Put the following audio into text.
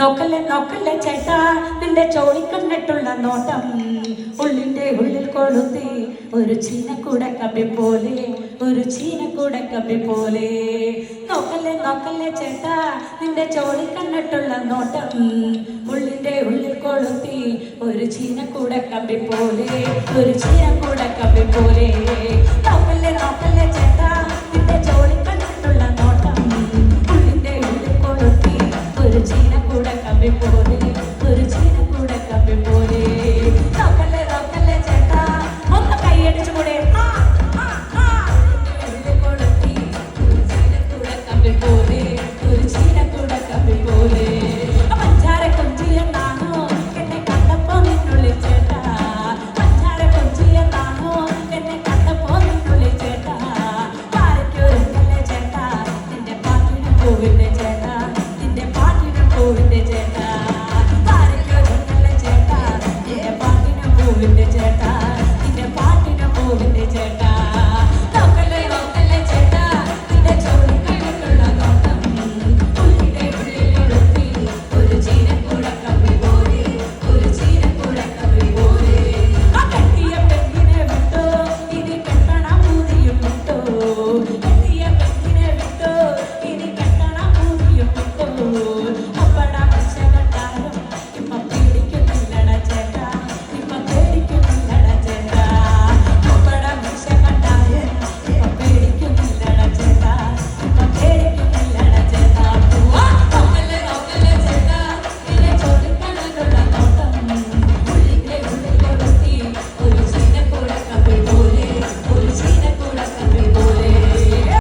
നോക്കല്ലേ നോക്കല്ലേ ചേട്ടാ നിന്റെ ചോളിക്കണ്ടിട്ടുള്ള നോട്ടം ഉള്ളിന്റെ ഉള്ളിൽ കൊളുത്തി ഒരു ചീനക്കൂടെ കമ്പി പോലെ ഒരു ചീനക്കൂടെ കമ്പി പോലെ നോക്കല്ലേ നോക്കല്ലേ ചേട്ടാ നിന്റെ ചോളിക്കണ്ടിട്ടുള്ള നോട്ടം ഉള്ളിന്റെ ഉള്ളിൽ കൊളുത്തി ഒരു ചീനക്കൂടെ കമ്പി പോലെ ഒരു ചീനക്കൂടെ കമ്പി പോലെ നോക്കല്ലേ നോക്കല്ലേ ചേട്ടാ നിന്റെ ചോളിക്കണ്ടിട്ടുള്ള നോട്ടം ഉള്ളിന്റെ ഉള്ളിൽ കൊളുത്തി ഒരു ചീനക്കൂടെ കമ്പി പോലെ